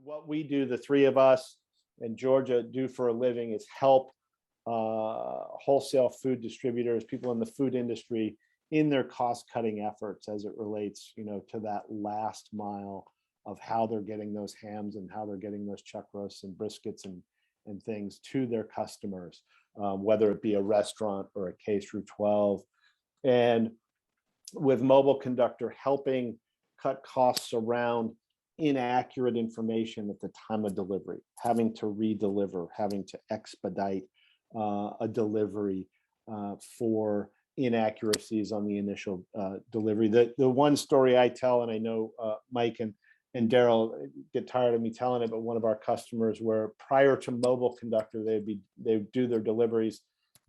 what we do, the three of us and Georgia do for a living is help wholesale food distributors, people in the food industry, in their cost-cutting efforts as it relates, to that last mile of how they're getting those hams and how they're getting those chuck roasts and briskets and things to their customers, whether it be a restaurant or a K through 12. And with Mobile Conductor helping cut costs around inaccurate information at the time of delivery, having to redeliver, having to expedite a delivery for inaccuracies on the initial delivery. The one story I tell, and I know Mike and Daryl get tired of me telling it, but one of our customers where prior to Mobile Conductor, they'd do their deliveries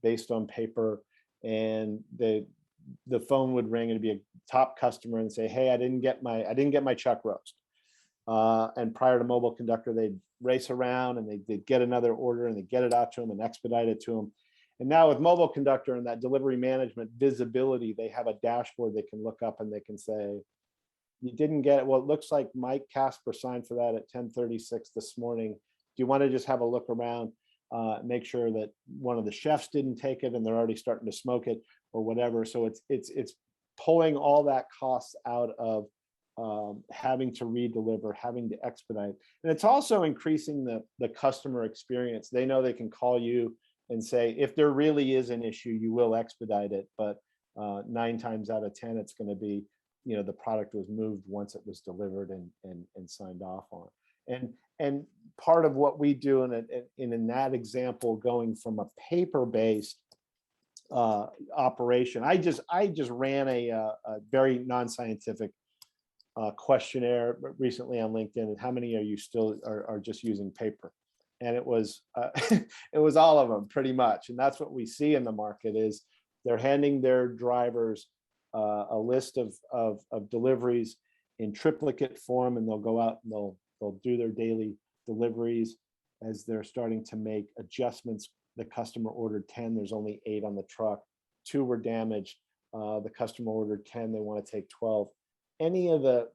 based on paper, and the phone would ring and it'd be a top customer and say, "Hey, I didn't get my chuck roast." And prior to Mobile Conductor, they'd race around and they'd get another order and they'd get it out to them and expedite it to them. And now with Mobile Conductor and that delivery management visibility, they have a dashboard they can look up and they can say, "You didn't get it. Well, it looks like Mike Casper signed for that at 10:36 this morning. Do you want to just have a look around, make sure that one of the chefs didn't take it and they're already starting to smoke it or whatever?" So it's pulling all that costs out of having to redeliver, having to expedite. And it's also increasing the customer experience. They know they can call you and say, if there really is an issue, you will expedite it. But 9 times out of 10, it's going to be, the product was moved once it was delivered and signed off on. And part of what we do in that example, going from a paper-based operation, I just ran a very non-scientific questionnaire recently on LinkedIn, and how many are you still are just using paper? And it was it was all of them pretty much. And that's what we see in the market is they're handing their drivers a list of deliveries in triplicate form, and they'll go out and they'll do their daily deliveries. As they're starting to make adjustments, the customer ordered 10, there's only 8 on the truck, 2 were damaged, the customer ordered 10, they want to take 12. Any of the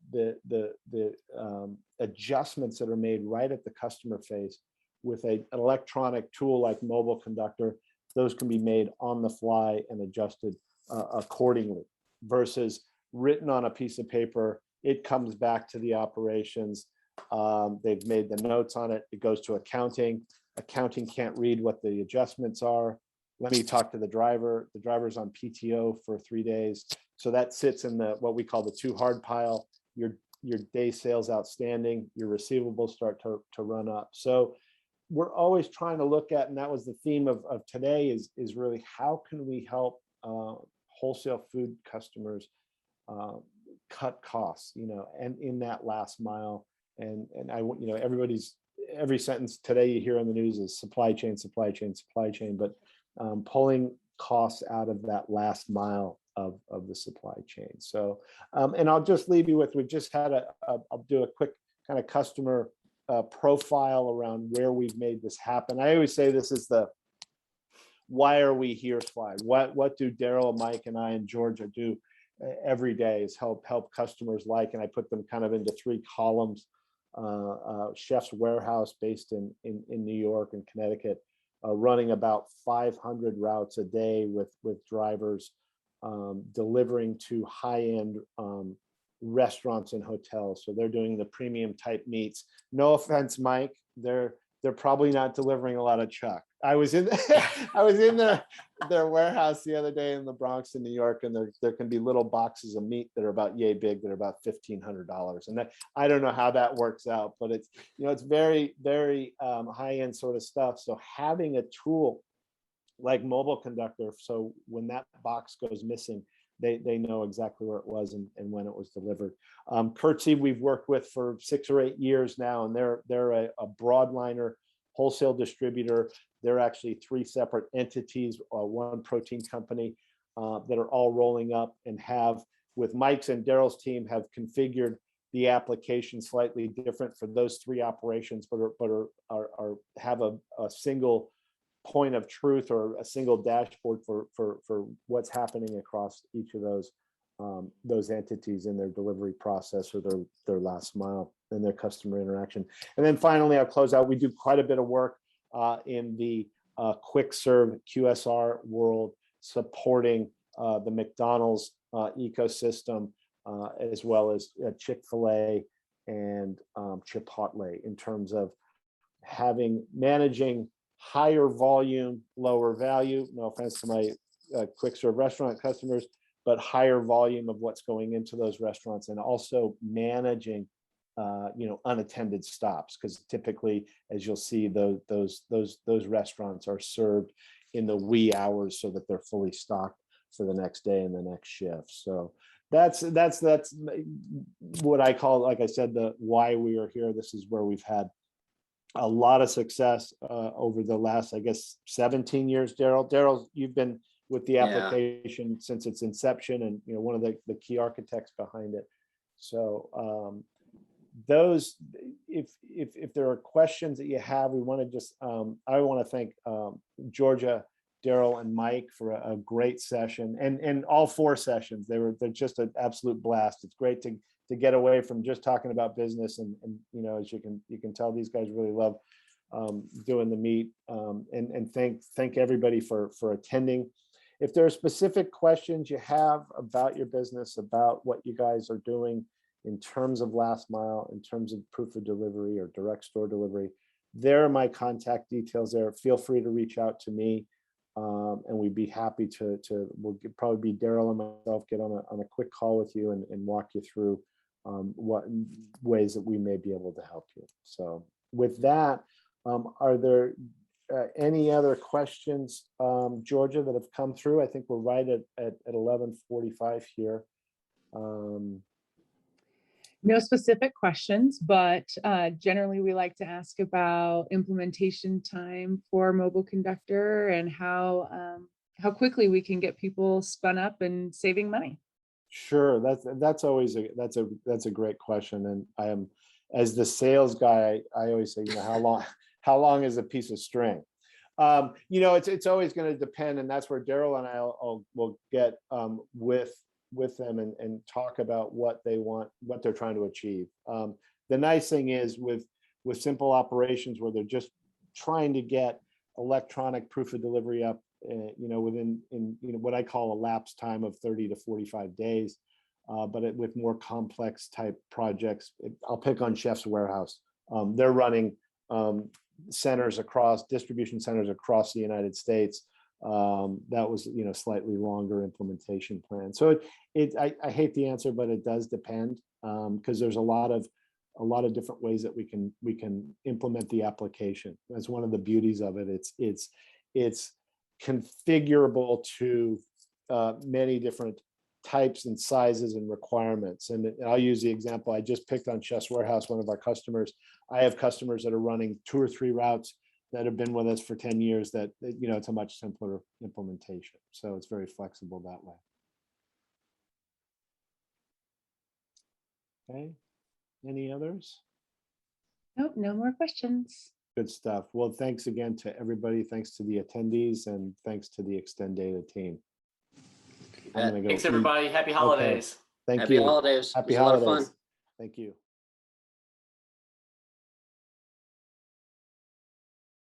adjustments that are made right at the customer face with an electronic tool like Mobile Conductor, those can be made on the fly and adjusted accordingly, versus written on a piece of paper. It comes back to the operations. They've made the notes on it. It goes to accounting. Accounting can't read what the adjustments are. Let me talk to the driver. The driver's on PTO for 3 days. So that sits in what we call the too hard pile. Your day sales outstanding, your receivables start to run up. So we're always trying to look at, and that was the theme of today, is really how can we help wholesale food customers cut costs, and in that last mile. And every sentence today you hear on the news is supply chain, but pulling costs out of that last mile of the supply chain. So, and I'll just leave you with, we've just had I'll do a quick kind of customer profile around where we've made this happen. I always say this is the why are we here slide. What do Daryl, Mike, and I and Georgia do every day is help customers and I put them kind of into 3 columns. Chef's Warehouse based in New York and Connecticut, running about 500 routes a day with drivers, delivering to high-end restaurants and hotels. So they're doing the premium type meats. No offense, Mike, they're probably not delivering a lot of chuck. I was in their warehouse the other day in the Bronx in New York, and there can be little boxes of meat that are about yay big that are about $1,500. And I don't know how that works out, but it's it's very, very high-end sort of stuff. So having a tool like Mobile Conductor, so when that box goes missing, they know exactly where it was and when it was delivered. Curtsy we've worked with for 6 or 8 years now, and they're a broadliner wholesale distributor. They're actually 3 separate entities, one protein company that are all rolling up and have, with Mike's and Daryl's team, have configured the application slightly different for those 3 operations, but have a single point of truth or a single dashboard for what's happening across each of those those entities in their delivery process or their last mile and their customer interaction. And then finally, I'll close out. We do quite a bit of work in the quick serve QSR world, supporting the McDonald's ecosystem, as well as Chick-fil-A and Chipotle, in terms of managing higher volume, lower value. No offense to my quick serve restaurant customers, but higher volume of what's going into those restaurants, and also managing unattended stops, because typically, as you'll see, those restaurants are served in the wee hours so that they're fully stocked for the next day and the next shift. So that's what I call, like I said, the why we are here. This is where we've had a lot of success over the last, I guess, 17 years. Daryl, you've been with the application since its inception, and one of the key architects behind it. So those, if there are questions that you have, we want to just I want to thank Georgia, Daryl, and Mike for a great session, and all 4 sessions. They're just an absolute blast. It's great to get away from just talking about business, and as you can tell, these guys really love doing the meet, and thank everybody for attending. If there are specific questions you have about your business, about what you guys are doing in terms of last mile, in terms of proof of delivery or direct store delivery, there are my contact details there. Feel free to reach out to me, and we'd be happy to we'll probably be Daryl and myself get on a quick call with you and walk you through what ways that we may be able to help you. So with that, are there any other questions, Georgia, that have come through? I think we're right at 11:45 here. No specific questions, but generally we like to ask about implementation time for Mobile Conductor and how quickly we can get people spun up and saving money. Sure, that's always a great question, and I am, as the sales guy, I always say, how long is a piece of string? It's always going to depend, and that's where Daryl and I will get with them and talk about what they want, what they're trying to achieve. The nice thing is with simple operations where they're just trying to get electronic proof of delivery up, within what I call a lapse time of 30 to 45 days. But with more complex type projects, I'll pick on Chef's Warehouse. They're running distribution centers across the United States. That was slightly longer implementation plan. So I hate the answer, but it does depend, because there's a lot of different ways that we can implement the application. That's one of the beauties of it. It's configurable to many different types and sizes and requirements. And I'll use the example I just picked on Chef's Warehouse, one of our customers. I have customers that are running 2 or 3 routes that have been with us for 10 years that, it's a much simpler implementation. So it's very flexible that way. Okay, any others? Nope, no more questions. Good stuff. Well, thanks again to everybody. Thanks to the attendees, and thanks to the ExtenData team. Thanks, everybody. Happy holidays. Okay. Thank Happy you. holidays. Happy It was a lot of holidays. fun. Thank you.